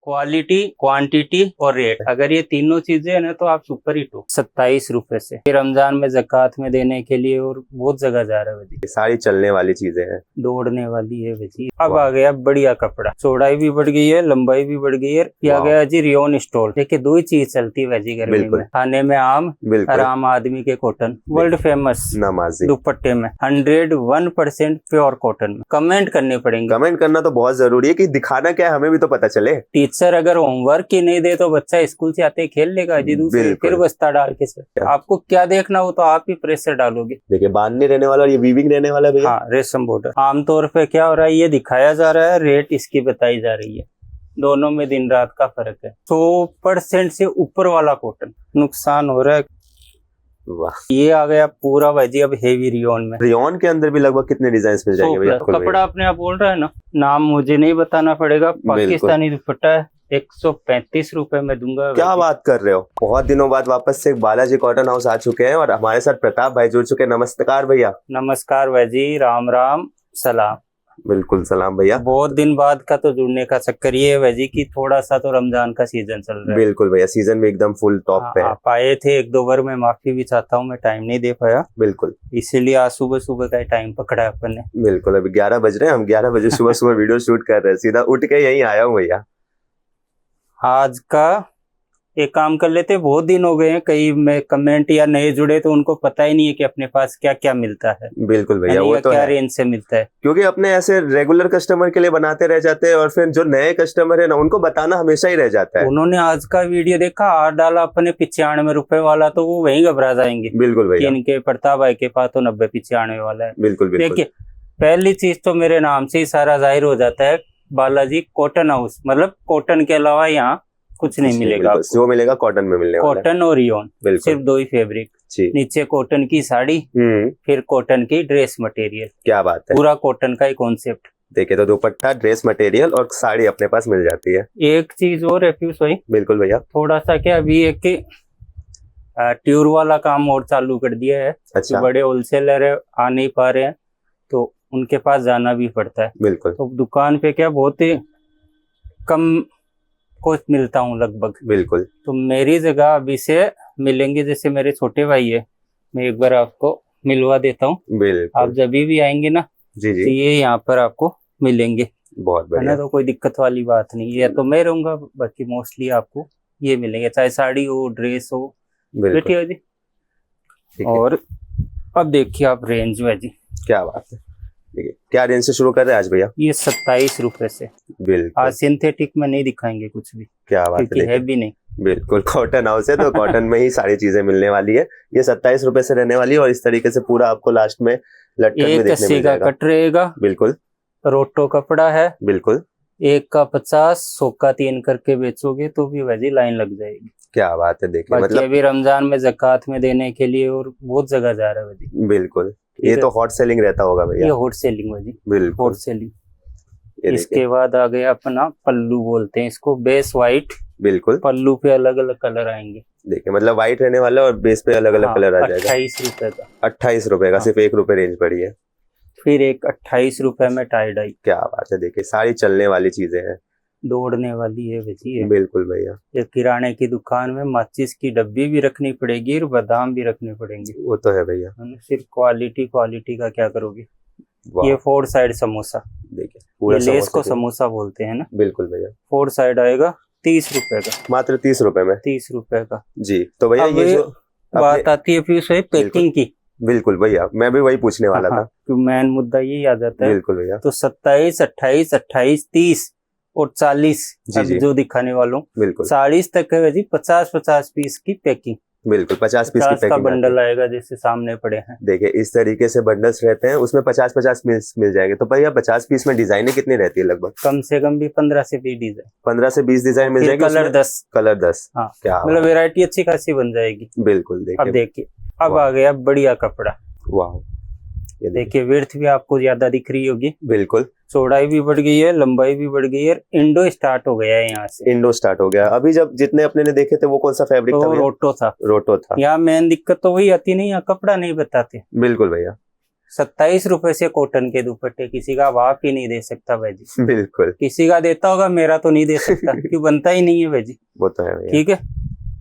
Quality, quantity और rate, अगर ये तीनों चीजें है ना तो आप सुपर हिट हो। 27 रुपए से ये रमजान में ज़कात में देने के लिए और बहुत जगह जा रहा है भाजी। ये सारी चलने वाली चीजें हैं, दौड़ने वाली है भाजी। अब आ गया बढ़िया कपड़ा, चौड़ाई भी बढ़ गई है, लंबाई भी बढ़ गई है। ये आ गया जी रियोन स्टोल। देखिए दो ही चीज चलती है भाजी गर्मी बिल्कुल। में, खाने में आम और बिल्कुल आम आदमी के कॉटन, वर्ल्ड फेमस नमाजी। दुपट्टे में 101% प्योर कॉटन में। कमेंट करने पड़ेंगे, कमेंट करना तो बहुत जरूरी है कि दिखाना क्या है हमें भी तो पता चले। टीचर अगर होमवर्क ही नहीं दे तो बच्चा स्कूल से आते ही खेल लेगा जी, दूसरे बिल्कुल। फिर बस्ता डाल के सर आपको क्या देखना हो तो आप ही प्रेशर डालोगे। देखिए बांधने रहने वाला और ये वीविंग रहने वाला भैया। हाँ रेशम बॉर्डर। आमतौर पे क्या हो रहा है, ये दिखाया जा रहा है, रेट इसकी बताई जा रही है, दोनों में दिन रात का फर्क है। 100% से ऊपर वाला कॉटन नुकसान हो रहा है। वाह, ये आ गया पूरा भाजी अब हेवी रियोन में। रियोन के अंदर भी लगभग कितने डिजाइन मिल जाएंगे भैया? कपड़ा अपने आप बोल रहा है ना, नाम मुझे नहीं बताना पड़ेगा। पाकिस्तानी दुपट्टा है, 135 रुपए में दूंगा। क्या बात कर रहे हो, बहुत दिनों बाद वापस से बालाजी कॉटन हाउस आ चुके हैं और हमारे साथ प्रताप भाई जुड़ चुके हैं। नमस्कार भैया। नमस्कार भाजी, राम राम सलाम। बिल्कुल सलाम भैया। बहुत दिन बाद का तो जुड़ने का चक्कर ये है भाजी कि थोड़ा सा तो रमजान का सीजन चल रहा है। बिल्कुल भैया, सीजन में एकदम फुल टॉप पे है। आप आए थे एक दो बार, मैं माफी भी चाहता हूँ, मैं टाइम नहीं दे पाया। बिल्कुल, इसीलिए आज सुबह सुबह का टाइम पकड़ा है अपन ने। बिल्कुल। अभी 11 बज रहे हैं, हम 11 बजे सुबह सुबह वीडियो शूट कर रहे हैं, सीधा उठ के यहीं आया हूँ भैया। आज का एक काम कर लेते, बहुत दिन हो गए हैं, कई में कमेंट या नए जुड़े तो उनको पता ही नहीं है कि अपने पास क्या क्या मिलता है। बिल्कुल भैया, वो तो क्या है, रेंज से मिलता है, क्योंकि अपने ऐसे रेगुलर कस्टमर के लिए बनाते रह जाते हैं और फिर जो नए कस्टमर है ना उनको बताना हमेशा ही रह जाता है। उन्होंने आज का वीडियो देखा, 8 डाला अपने 95 रुपए वाला, तो वो वहीं घबरा जाएंगे। बिल्कुल भैया, इनके प्रताप भाई के पास तो 90-95 वाला है। बिल्कुल बिल्कुल। देखिए पहली चीज तो मेरे नाम से ही सारा जाहिर हो जाता है, बालाजी कॉटन हाउस, मतलब कॉटन के अलावा यहाँ कुछ नहीं मिलेगा आपको। जो मिलेगा कॉटन में मिलने वाला है। कॉटन और रियोन, बिल्कुल। सिर्फ दो ही फैब्रिक, नीचे कॉटन की साड़ी, फिर कॉटन की ड्रेस मटेरियल। क्या बात है, पूरा कॉटन का ही कॉन्सेप्ट। देखिए तो दुपट्टा, ड्रेस मटेरियल और साड़ी अपने पास मिल जाती है। एक चीज और है पीयूष भाई, बिल्कुल भैया। थोड़ा सा क्या अभी एक ट्यूर वाला काम और चालू कर दिया है। अच्छा। बड़े होलसेलर है, आ नहीं पा रहे हैं तो उनके पास जाना भी पड़ता है। बिल्कुल। तो दुकान पे क्या बहुत ही कम को मिलता हूँ लगभग। बिल्कुल। तो मेरी जगह अभी से मिलेंगे, जैसे मेरे छोटे भाई है, मैं एक बार आपको मिलवा देता हूँ। बिल्कुल। आप जब भी आएंगे ना जी जी, तो ये यहाँ पर आपको मिलेंगे। बहुत है ना, बढ़िया। तो कोई दिक्कत वाली बात नहीं है। तो मैं रहूंगा, बाकी मोस्टली आपको ये मिलेंगे, चाहे साड़ी हो ड्रेस हो। बिल्कुल बैठिए जी। ठीक है। और अब देखिए आप रेंज में जी, क्या बात है, देखिए क्या रेंज से शुरू कर रहे हैं आज भैया? ये 27 रुपए से। बिल्कुल। आज सिंथेटिक में नहीं दिखाएंगे कुछ भी, क्या बात है, क्योंकि है देखिए भी नहीं। बिल्कुल कॉटन हाउस है तो कॉटन में ही सारी चीजें मिलने वाली है। ये 27 रुपए से रहने वाली है और इस तरीके से पूरा आपको लास्ट में लटकन में एक देखने 80 मिल का जाएगा। कट रहेगा, बिल्कुल रोटो कपड़ा है। बिल्कुल। एक का 50, 100 का 3 करके बेचोगे तो भी वैसी लाइन लग जाएगी। क्या बात है, देखिए बाकी मतलब अभी रमजान में ज़कात में देने के लिए और बहुत जगह जा रहा है वैसी। बिल्कुल, ये तो हॉट सेलिंग रहता होगा भैया। ये हॉट सेलिंग वैसी, बिल्कुल। Hot selling. ये इसके देखिए, बाद आ गया अपना पल्लू, बोलते हैं इसको, बेस व्हाइट। बिल्कुल। पल्लू पे अलग अलग कलर आएंगे। देखिए मतलब व्हाइट रहने वाला है और बेस पे अलग अलग कलर आ जाएगा। 28 रुपए का। 28 रुपए का, सिर्फ 1 रुपए रेंज पड़ी है। फिर एक 28 रुपए में टाई डाई। क्या बात है, देखिए सारी चलने वाली चीजें हैं। दौड़ने वाली है वैसी है। बिल्कुल भैया। ये किराने की दुकान में माचिस की डब्बी भी रखनी पड़ेगी और बादाम भी रखने पड़ेंगे। वो तो है भैया। सिर्फ क्वालिटी, क्वालिटी का क्या करोगे। वाह, ये 4 साइड समोसा, देखिए ये पूरा लेस को समोसा। समोसा बोलते हैं ना। बिल्कुल भैया। 4 साइड आएगा 30 रुपए का, मात्र 30 रुपए में। 30 रुपए का। जी तो भैया अब ये जो बात आती है फिर से पैकिंग की। बिल्कुल भैया, मैं भी वही पूछने वाला था। तो मेन मुद्दा यही आ जाता है। बिल्कुल भैया। तो 27, 28, 28, 30 और 40 जी अब जी, जो दिखाने वालों, बिल्कुल 40 तक है जी। 50-50 पीस की पैकिंग, बिल्कुल 50 पीस की 50 का पैकिंग बंडल आएगा, जैसे सामने पड़े हैं। देखिए इस तरीके से बंडल्स रहते हैं, उसमें 50-50 मिल जाएंगे। तो भैया 50 पीस में डिजाइने कितनी रहती है लगभग? कम से कम भी 15 से 20 डिजाइन, 15 से 20 डिजाइन मिल जाएगी। कलर 10। कलर 10। हाँ, क्या मतलब वेरायटी अच्छी खासी बन जाएगी। बिल्कुल। अब देखिए, अब आ गया बढ़िया कपड़ा। वाह, ये देखिए विड्थ भी आपको ज्यादा दिख रही होगी, बिल्कुल। चौड़ाई भी बढ़ गई है, लंबाई भी बढ़ गई है। इंडो स्टार्ट हो गया है यहाँ से, इंडो स्टार्ट हो गया। अभी जब जितने अपने ने देखे थे वो कौन सा फैब्रिक था तो भैया? रोटो था। रोटो था। यहाँ मेन दिक्कत तो वही आती नहीं, यहाँ कपड़ा नहीं बताते। बिल्कुल भैया। 27 रुपए से कॉटन के दुपट्टे, किसी का आप ही नहीं दे सकता भाई जी। बिल्कुल, किसी का देता होगा, मेरा तो नहीं दे सकता क्यों, बनता ही नहीं है भाई जी। वो तो है भैया। ठीक है,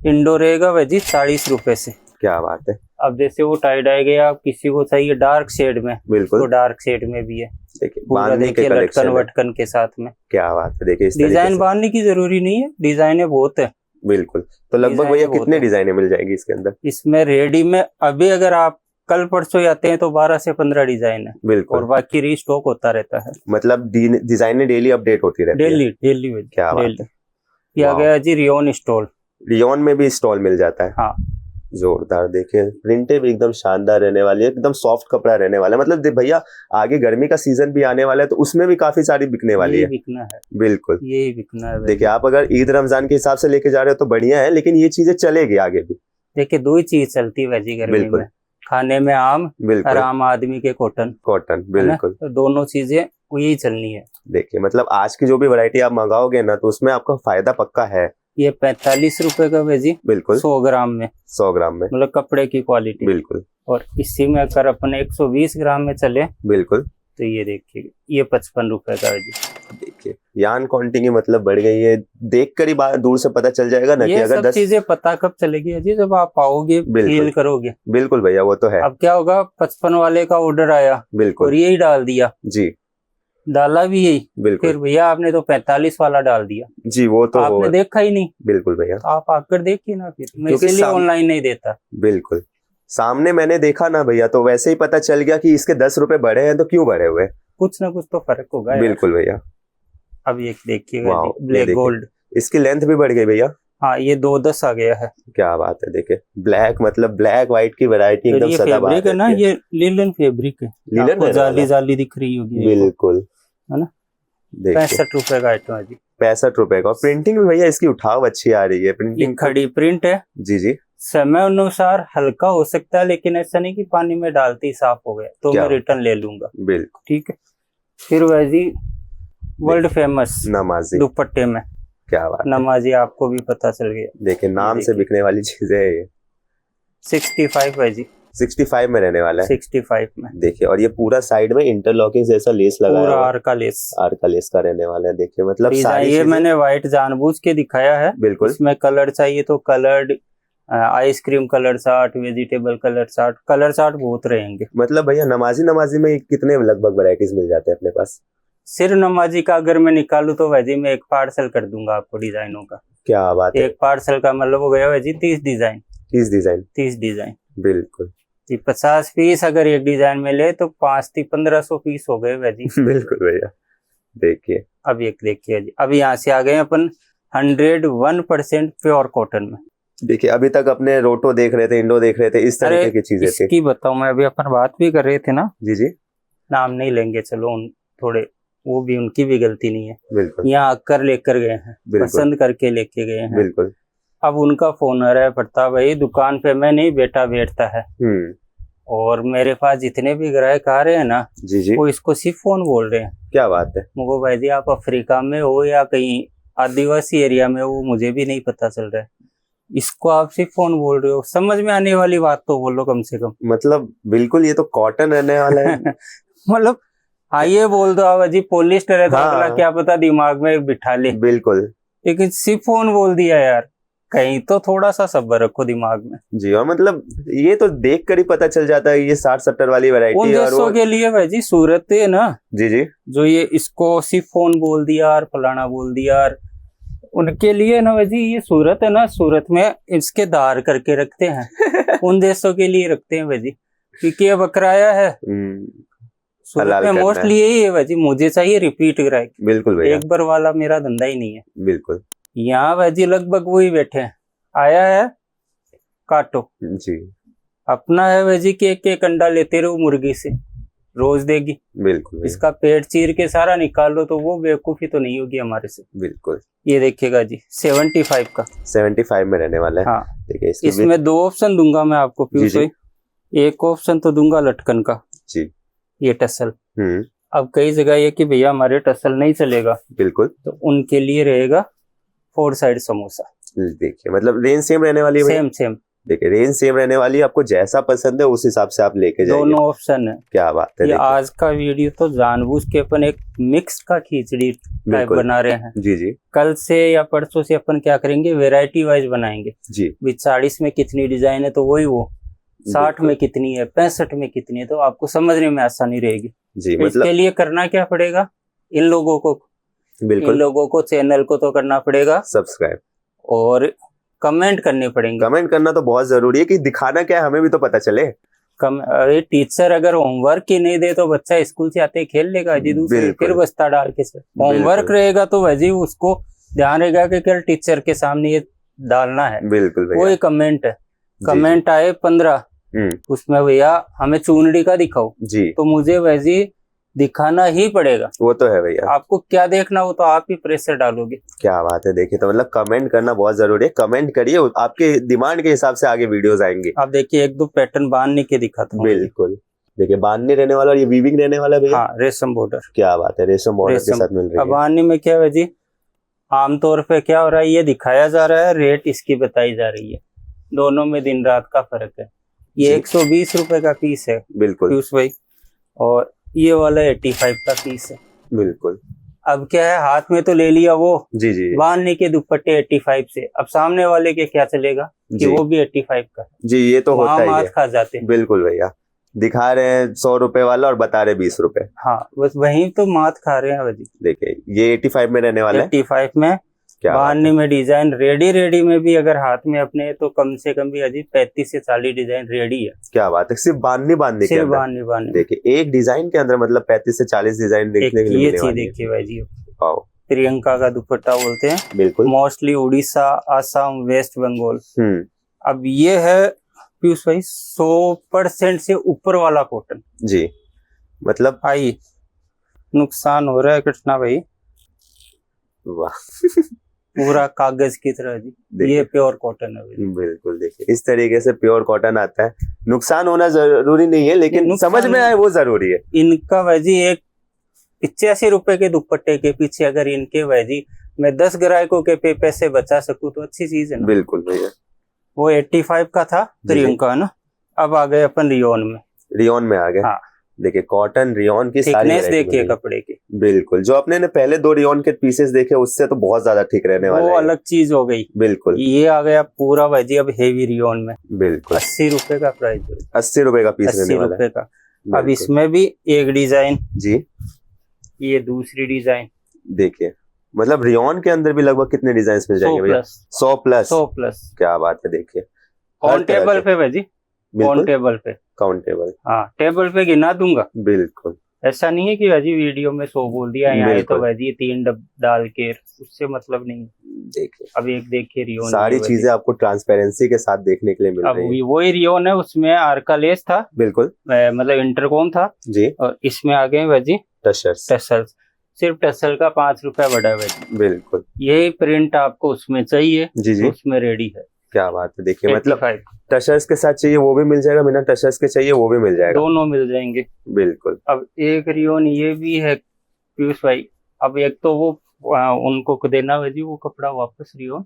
इंडो रहेगा भाई जी 40 रुपए से। क्या बात है। अब जैसे वो टाई डाई गया, आप किसी को चाहिए डार्क शेड में, तो बिल्कुल, डार्क शेड में भी है। देखिए पूरा बांधने के देखिए लटकन कलेक्शन है। वटकन के साथ में। क्या बात है, देखिए इस तरीके डिजाइन से। बांधने की जरूरी नहीं है, डिजाइन बहुत है। बिल्कुल, तो लगभग डिजाइन भैया बहुत कितने है। डिजाइने मिल जाएगी इसके अंदर? इसमें रेडी में अभी अगर आप कल परसों आते हैं तो 12 से 15 डिजाइन है, और बिल्कुल, बाकी रीस्टॉक होता रहता है। मतलब डिजाइने डेली अपडेट होती रहती है। डेली डेली क्या बात डेली। है। ये आ वाह। गया जी रियोन स्टॉल। रियोन में भी स्टॉल मिल जाता है। हाँ, जोरदार, देखिए प्रिंटें भी एकदम शानदार रहने वाली है, एकदम सॉफ्ट कपड़ा रहने वाला है। मतलब भैया आगे गर्मी का सीजन भी आने वाला है, तो उसमें भी काफी सारी बिकने वाली यही है। बिकना है, बिल्कुल, यही बिकना है भाई। देखिए आप अगर ईद रमजान के हिसाब से लेके जा रहे हो तो बढ़िया है, लेकिन ये चीजें चलेगी आगे भी। देखिए दो ही चीज चलती है भाई गर्मी बिल्कुल। में, खाने में आम, और बिल्कुल, आम आदमी के कॉटन, कॉटन, है ना? बिल्कुल। तो दोनों चीजें यही चलनी है। देखिए मतलब आज की जो भी वैरायटी आप मंगाओगे ना, तो उसमें आपका फायदा पक्का है। ये 45 रुपए का भाई जी, बिल्कुल, 100 ग्राम में, 100 ग्राम में। मतलब कपड़े की क्वालिटी। बिल्कुल, और इसी में अगर अपन 120 ग्राम में चले बिल्कुल, तो ये देखिए, ये 55 रुपए का है जी। देखिए यान क्वांटिटी मतलब बढ़ गई है, देख कर ही दूर से पता चल जाएगा ना कि ये अगर सब 10। चीजें पता कब चलेगी अजी, जब आप आओगे, बिल्कुल। फील करोगे। बिल्कुल भैया, वो तो है। अब क्या होगा, 55 वाले का ऑर्डर आया बिल्कुल और यही डाल दिया, जी, डाला भी यही, बिल्कुल फिर भैया आपने तो 45 वाला डाल दिया, जी, वो तो आपने हो। देखा ही नहीं। बिल्कुल भैया, तो आप आकर देखिए ना, फिर मैं क्योंकि इसीलिए ऑनलाइन नहीं देता। बिल्कुल सामने मैंने देखा ना भैया, तो वैसे ही पता चल गया कि इसके 10 रुपए बढ़े हैं, तो क्यों बढ़े हुए। कुछ ना कुछ तो फर्क होगा यार। बिल्कुल भैया। अब ये देखिएगा वाह, जी, ये ब्लैक देखिए। गोल्ड। इसकी लेंथ भी बढ़ गई भैया। हाँ, ये 210 आ गया है। क्या बात है, देखिए ब्लैक, मतलब ब्लैक व्हाइट की वैरायटी फिर एकदम ये सदाबहार फैब्रिक है ना, रहती है। ये लिनन फैब्रिक है। लिनन आपको रहने वाला जाली है। जाली दिख रही होगी, देखो। बिल्कुल, है ना, देखिए 65 रुपए का आइटम है जी। 65 रुपए का। प्रिंटिंग भी भैया इसकी उठाव अच्छी आ रही है, ये प्रिंटिंग। खड़ी प्रिंट है, जी जी, समय अनुसार हल्का हो सकता है, लेकिन ऐसा नहीं कि पानी में डालते ही साफ हो गया तो क्या मैं रिटर्न ले लूंगा। बिल्कुल। ठीक है, फिर वह जी वर्ल्ड फेमस नमाजी, दुपट्टे में, क्या बात है। नमाजी आपको भी पता चल गया। देखिए नाम से देखिए। बिकने वाली चीजें है ये। 65 है जी, 65 में रहने वाला है। 65 में देखिए, और ये पूरा साइड में इंटरलॉकिंग जैसा लेस लगाया पूरा हुआ है। आर का लेस आर का लेस का रहने वाला है। देखिए मतलब डिजाइन, सारी ये चीजें। मैंने व्हाइट जानबूझ के दिखाया है। बिल्कुल, इसमें कलर चाहिए तो coloured, ice cream colour chart, vegetable colour chart, colour chart बहुत रहेंगे। मतलब भैया नमाजी में कितने लगभग वैरायटीज मिल जाते हैं अपने पास? सिर्फ नमाजी का अगर मैं निकालूं तो वैजी मैं एक पार्सल कर दूंगा आपको डिजाइनों का। क्या बात है। एक पार्सल का मतलब हो गया वैजी 30 डिजाइन। 30 डिजाइन। 30 डिजाइन, बिल्कुल 50 पीस अगर एक डिजाइन में ले तो 1500 पीस हो गए वैजी। बिल्कुल भैया, देखिए अब एक देखिए जी, अब यहाँ से आ गए अपन 101% प्योर कॉटन में। देखिए अभी तक अपने रोटो देख रहे थे, इंडो देख रहे थे, इस तरीके की चीजें थी। इसकी बताऊं, मैं अभी अपन बात भी कर रहे थे ना, जी जी, नाम नहीं लेंगे, चलो थोड़े, वो भी उनकी भी गलती नहीं है। बिल्कुल यहाँ आकर लेकर गए हैं, बिल्कुल पसंद करके लेके गए हैं। बिल्कुल। अब उनका फोन आ रहा है, प्रताप भाई दुकान पे मैं नहीं, बेटा बैठता है, और मेरे पास जितने भी ग्राहक आ रहे हैं ना, जी जी, वो इसको सिर्फ फोन बोल रहे हैं। क्या बात है। मुझको भाई जी आप अफ्रीका में हो या कहीं आदिवासी एरिया में हो, मुझे भी नहीं पता चल रहा है, इसको आप सिर्फ फोन बोल रहे हो, समझ में आने वाली बात तो बोलो कम से कम। मतलब बिल्कुल, ये तो कॉटन रहने वाला है। मतलब हाँ, ये बोल दो आप जी पॉलिस्टर है तो हाँ। अगला क्या पता दिमाग में बिठा ले, बिल्कुल लेकिन सिर्फ फोन बोल दिया यार, कहीं तो थोड़ा सा सब्र रखो दिमाग में जी। और मतलब ये तो देख कर ही पता चल जाता है ये 60-70 वाली उन वैरायटी है। और देशों वो के लिए भाई जी सूरत है ना, जी जी, जो ये इसको सिर्फ फोन बोल दिया और फलाना बोल दिया, और उनके लिए ना भाई जी ये सूरत है ना, सूरत में इसके दार करके रखते हैं। उन देशों के लिए रखते हैं भाई जी, क्योंकि ये बकराया है सूरत हलाल में करना मोस्टली यही है भाई जी, मुझे चाहिए रिपीट ग्राहक, बिल्कुल भैया, एक बार वाला मेरा धंधा ही नहीं है। बिल्कुल यहाँ भाई जी लगभग वही बैठे हैं, आया है काटो, जी, अपना है भाई जी कि एक अंडा लेते रहो मुर्गी से, रोज देगी, बिल्कुल भैया, इसका पेट चीर के सारा निकाल लो तो वो बेवकूफी तो नहीं होगी हमारे से। बिल्कुल। ये देखिएगा जी 75 का, 75 में रहने वाला है। हाँ, देखिए इसकी इसमें 2 ऑप्शन दूंगा मैं आपको जी, पीयूष जी। भाई। एक ऑप्शन तो दूंगा लटकन का, जी, ये टसल। अब कई जगह ये कि भैया हमारे टसल नहीं चलेगा, बिल्कुल। तो उनके लिए रहेगा 4 साइड समोसा, देखिए मतलब रेंज सेम रहने वाली है भैया? सेम देखिए रेंज सेम रहने वाली है, आपको जैसा पसंद है उस हिसाब से आप लेके जाइए। दोनों ऑप्शन है। क्या बात है। ये देखिए आज का वीडियो तो जानबूझ के अपन एक मिक्स का खिचड़ी टाइप बिल्कुल। बना रहे हैं। जी जी कल से या परसों से अपन क्या करेंगे, वेराइटी वाइज बनाएंगे। जी 40 में कितनी डिजाइन है तो वही वो, 60 बिल्कुल। में कितनी है, 65 में कितनी है, तो आपको समझने में आसानी रहेगी। जी तो इसके लिए करना क्या पड़ेगा, इन लोगों को चैनल को तो करना पड़ेगा सब्सक्राइब, और कमेंट करने पड़ेंगे। कमेंट करना तो बहुत जरूरी है कि दिखाना क्या है हमें भी तो पता चले। अरे टीचर अगर होमवर्क ही नहीं दे तो बच्चा स्कूल से आते ही खेल लेगा जी, दूसरे बिल्कुल। फिर बस्ता डाल के। होमवर्क रहेगा तो वही उसको ध्यान रहेगा कि कल टीचर के सामने ये डालना है। बिल्कुल भैया। वही कमेंट है। कमेंट आए 15, उसमें भैया हमें चूनड़ी का दिखाओ जी, तो मुझे वैसी दिखाना ही पड़ेगा। वो तो है भैया। आपको क्या देखना हो तो आप ही प्रेशर डालोगे। क्या बात है। देखिए तो मतलब कमेंट करना बहुत जरूरी है, कमेंट करिए, आपके डिमांड के हिसाब से आगे वीडियोस आएंगे। आप देखिए एक दो पैटर्न बांधने के दिखाता हूँ। बिल्कुल। देखिए बांधने रहने वाला और ये वीविंग रहने वाला है भैया। हाँ, रेशम बॉर्डर। क्या बात है, रेशम बॉर्डर के साथ मिल रही अब है। बांधने में क्या है जी, आमतौर पे क्या हो रहा है, ये दिखाया जा रहा है, रेट इसकी बताई जा रही है। दोनों में दिन रात का फर्क है। ये 120 रुपए का पीस है बिल्कुल पीयूष भाई, और ये वाला 85 का पीस है। बिल्कुल। अब क्या है, हाथ में तो ले लिया वो जी जी बांधने के दुपट्टे 85 से, अब सामने वाले के क्या चलेगा कि जी। वो भी 85 का। जी, ये तो होता ही मात है। खा जाते हैं। बिल्कुल भैया, दिखा रहे हैं 100 रुपए वाला और बता रहे 20 रुपए। हाँ, बस वही तो मात खा रहे हैं भाजी। देखिए ये 85 में रहने वाला है। 85 में क्या बांधने में डिजाइन रेडी में भी अगर हाथ में अपने तो कम से कम भी अजी 35 से 40 डिजाइन रेडी है। क्या बात है, सिर्फ बांधने के सिर्फ अंदर। बांधने। देखिए एक डिजाइन के अंदर मतलब 35 से 40 डिजाइन देखने के लिए ये मिलने चीज वाली है। देखिए भाई जी, वाओ। प्रियंका का दुपट्टा बोलते हैं, बिल्कुल। Mostly Orissa, Assam, west Bengal. अब ये है पीयूष भाई 100% से ऊपर वाला कॉटन जी, मतलब आई नुकसान हो रहा है कृष्णा भाई, वाह पूरा कागज की तरह जी। ये प्योर कॉटन है भाई। बिल्कुल। देखिए इस तरीके से प्योर कॉटन आता है। नुकसान होना जरूरी नहीं है, लेकिन समझ में आए वो जरूरी है। इनका वैजी एक 85 रुपए के दुपट्टे के पीछे अगर इनके वैजी मैं 10 ग्राहकों के पैसे बचा सकूं तो अच्छी चीज है ना। बिल्कुल भैया। वो 85 का था प्रियंका ना, अब आ गए अपन रियोन में। रियोन में आ गए। हाँ। देखिए कॉटन रियोन की सारी थिकनेस देखिए कपड़े की। बिल्कुल, जो अपने ने पहले 2 रियोन के पीसेस देखे उससे तो बहुत ज्यादा ठीक रहने वाला है। वो अलग चीज हो गई। बिल्कुल। ये आ गया पूरा वैजी अब हेवी रियोन में। बिल्कुल 80 रुपए का प्राइस, 80 रुपए का पीस रहने 80 वाला है। रुपए का। अब इसमें भी एक डिजाइन जी, ये दूसरी डिजाइन। देखिए मतलब रियोन के अंदर भी लगभग कितने डिजाइन मिल जाएंगे भैया? 100 प्लस। क्या बात है। देखिए काउंटेबल पे भाजी, काउंटेबल पे, काउंटेबल। हाँ टेबल पे गिना दूंगा। बिल्कुल, ऐसा नहीं है कि भाजी वीडियो में 100 बोल दिया यहाँ तो भाजी 3 डाल के, उससे मतलब नहीं। देखिए अब एक देखिए रियोन, सारी चीजें आपको ट्रांसपेरेंसी के साथ देखने के लिए मिल रही है। अब वही रियोन है, उसमें आर्का लेस था। बिल्कुल, मतलब इंटरकॉम था जी, और इसमें आ गए भाजी टसल्स। सिर्फ टसल का 5 रुपया बढ़ा है भाजी। बिल्कुल, यही प्रिंट आपको उसमें चाहिए जी जी, तो उसमें रेडी है। क्या बात है। देखिए मतलब 85 टशर्स के साथ चाहिए वो भी मिल जाएगा, बिना टशर्स के चाहिए वो भी मिल जाएगा, दोनों मिल जाएंगे। बिल्कुल। अब एक रियोन ये भी है पीयूष भाई। अब एक तो वो उनको देना है जी वो कपड़ा वापस रियोन,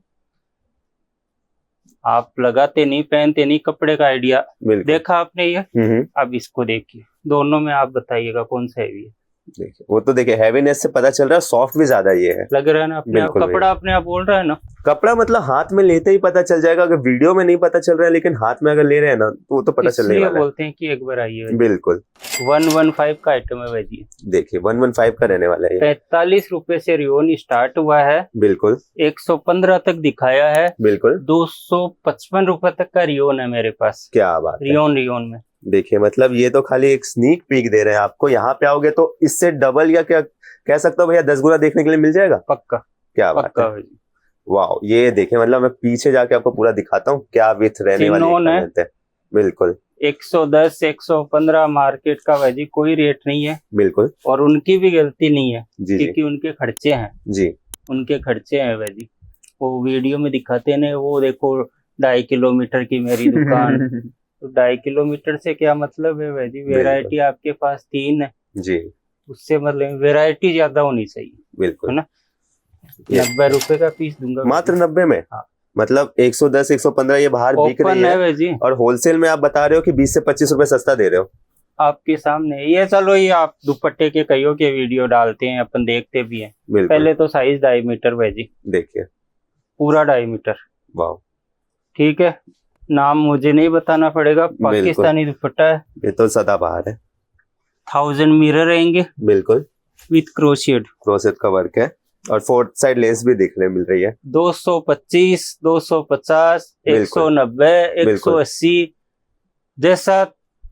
आप लगाते नहीं, पहनते नहीं, कपड़े का आइडिया देखा आपने ये। अब इसको देखिए, दोनों में आप बताइएगा कौन सा हैवी है। देखिए वो तो देखिए हैवीनेस से पता चल रहा है, सॉफ्ट भी ज्यादा ये है, लग रहा है ना अपने आप, कपड़ा अपने आप बोल रहा है ना। कपड़ा मतलब हाथ में लेते ही पता चल जाएगा, अगर वीडियो में नहीं पता चल रहा है लेकिन हाथ में अगर ले रहे हैं ना तो वो तो पता चलने वाला है। बोलते हैं कि एक बार आइए। बिल्कुल 115 का आइटम है भाई। देखिए 115 का रहने वाला है। 45 रुपए से रियोन स्टार्ट हुआ है। बिल्कुल 115 तक दिखाया है। बिल्कुल 255 रुपए तक का रियोन है मेरे पास। क्या बात है। रियोन में देखिए मतलब ये तो खाली एक स्नीक पीक दे रहे हैं आपको, यहाँ पे आओगे तो इससे डबल या क्या कह सकता हूँ भैया 10 गुना देखने के लिए मिल जाएगा पक्का। क्या बात है। वाह, ये देखिए मतलब मैं पीछे जाके आपको पूरा दिखाता हूँ क्या विथ रहने वाली है। बिल्कुल 110 115 मार्केट का वैजी कोई रेट नहीं है। बिल्कुल, और उनकी भी गलती नहीं है क्योंकि उनके खर्चे हैं जी, उनके खर्चे हैं वैजी। वो वीडियो में दिखाते हैं वो देखो 2.5 किलोमीटर की मेरी दुकान तो 2.5 किलोमीटर से क्या मतलब है वैजी, वैरायटी आपके पास 3 है जी, उससे मतलब वैरायटी ज्यादा होनी चाहिए। बिल्कुल है ना। 90 रुपए का पीस दूंगा मात्र 90 में। हाँ। मतलब 110 115 ये बाहर बिक रही है जी। और होलसेल में आप बता रहे हो कि 20 से 25 रुपए सस्ता दे रहे हो। आपके सामने ये, चलो ये आप दुपट्टे के कईयों के वीडियो डालते हैं, अपन देखते भी हैं। पहले तो साइज 2.5 मीटर है जी, देखिए पूरा 2.5 मीटर। वाह, ठीक है, नाम मुझे नहीं बताना पड़ेगा, पाकिस्तानी दुपट्टा है, ये तो सदाबहार है। 1000 मिरर रहेंगे, बिल्कुल विथ क्रोशियड का वर्क है और 4 साइड लेस भी देखने मिल रही है। 225, 250, 190, 180 जैसा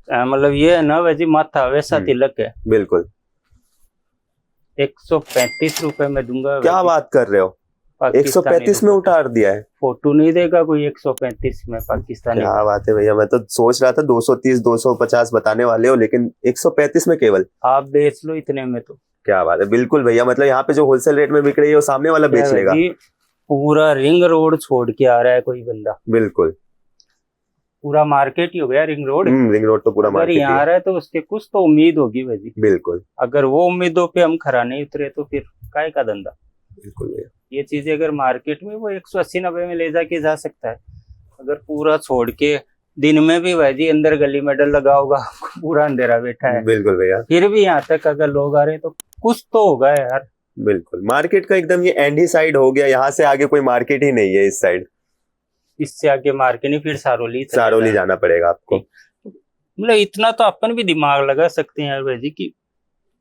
मतलब ये है ना वैसी माथा वैसा तिलक है। बिल्कुल 135 रुपए में दूंगा। क्या बात कर रहे हो, 135 में उतार दिया है। फोटो नहीं देगा कोई 135 में पाकिस्तानी। क्या बात है भैया, मैं तो सोच रहा था 230 250 बताने वाले हो, लेकिन 135 में केवल आप बेच लो इतने में तो। क्या बात है, बिल्कुल भैया, मतलब यहाँ पे जो होलसेल रेट में बिक रही है वो सामने वाला बेच लेगा। पूरा रिंग रोड छोड़ के आ रहा है कोई बंदा। बिल्कुल पूरा मार्केट ही हो गया रिंग रोड। रिंग रोड तो पूरा मार्केट यहाँ आ रहा है तो उसके कुछ तो उम्मीद होगी भाई। बिल्कुल, अगर वो उम्मीदों पे हम खरा नहीं उतरे तो फिर काय का धंधा। बिल्कुल भैया, ये चीजें अगर मार्केट में वो 180-90 में ले जाके जा सकता है, अगर पूरा छोड़ के दिन में भी भाई अंदर गली में डर लगा होगा, पूरा अंधेरा बैठा है। बिल्कुल भैया, फिर भी यहाँ तक अगर लोग आ रहे हैं तो कुछ तो होगा यार। बिल्कुल, मार्केट का एकदम ये एंड ही साइड हो गया, यहाँ से आगे कोई मार्केट ही नहीं है इस साइड। इससे आगे मार्केट नहीं, फिर सारोली जाना पड़ेगा आपको। मतलब इतना तो अपन भी दिमाग लगा सकते हैं यार भाई कि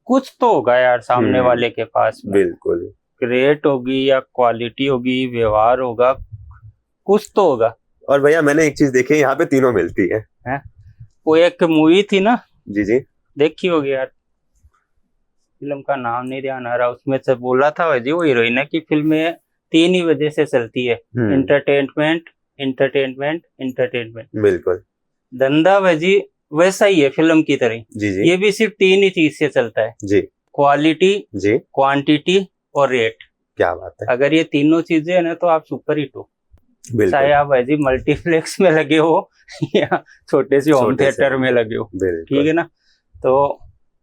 कुछ तो होगा यार सामने वाले के पास। बिल्कुल, रेट होगी या क्वालिटी होगी, व्यवहार होगा, कुछ तो होगा। और भैया मैंने एक चीज देखी, यहाँ पे तीनों मिलती है। वो एक मूवी थी ना, जी देखी होगी यार, फिल्म का नाम नहीं ध्यान आ रहा, उसमें से बोला था भाई वो हीरोइन की फिल्में 3 ही वजह से चलती है, एंटरटेनमेंट एंटरटेनमेंट एंटरटेनमेंट। बिल्कुल, धंधा भाई वैसा ही है फिल्म की तरह। जी, ये भी सिर्फ 3 ही चीज से चलता है जी, क्वालिटी जी, क्वांटिटी और रेट। क्या बात है, अगर ये तीनों चीजें है ना तो आप सुपर हिट हो। चाहे आप भाई मल्टीप्लेक्स में लगे हो या छोटे से होम थिएटर में लगे हो, ठीक है ना। तो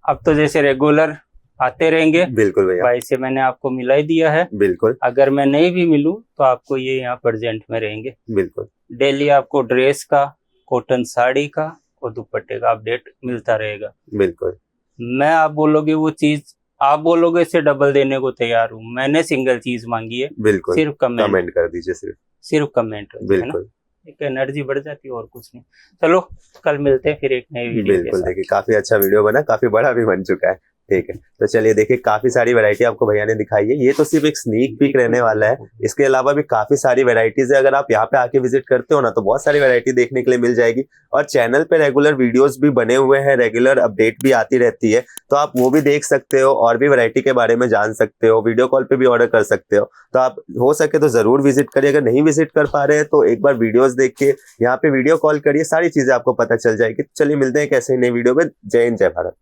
अब तो जैसे रेगुलर आते रहेंगे। बिल्कुल भैया, भाई से मैंने आपको मिला ही दिया है। बिल्कुल, अगर मैं नहीं भी मिलूं तो आपको ये यहाँ प्रेजेंट में रहेंगे। बिल्कुल, डेली आपको ड्रेस का, कॉटन साड़ी का और दुपट्टे का अपडेट मिलता रहेगा। बिल्कुल, मैं आप बोलोगे वो चीज, आप बोलोगे इसे डबल देने को तैयार हूँ। मैंने सिंगल चीज मांगी है, बिल्कुल, सिर्फ कमेंट कर दीजिए, सिर्फ कमेंट। बिल्कुल, एक एनर्जी बढ़ जाती है और कुछ नहीं। चलो कल मिलते हैं फिर एक नई वीडियो। बिल्कुल, देखिए काफी अच्छा वीडियो बना, काफी बड़ा भी बन चुका है। ठीक है, तो चलिए देखिए काफी सारी वैरायटी आपको भैया ने दिखाई है। ये तो सिर्फ एक स्नीक पीक रहने वाला है, इसके अलावा भी काफी सारी वैरायटीज है। अगर आप यहाँ पे आके विजिट करते हो ना तो बहुत सारी वैरायटी देखने के लिए मिल जाएगी। और चैनल पे रेगुलर वीडियोस भी बने हुए हैं, रेगुलर अपडेट भी आती रहती है, तो आप वो भी देख सकते हो और भी वैरायटी के बारे में जान सकते हो। वीडियो कॉल पे भी ऑर्डर कर सकते हो, तो आप हो सके तो जरूर विजिट करिए। अगर नहीं विजिट कर पा रहे हैं तो एक बार वीडियोस देख के यहाँ पे वीडियो कॉल करिए, सारी चीजें आपको पता चल जाएगी। चलिए मिलते हैं कैसे नई वीडियो में। जय हिंद, जय भारत।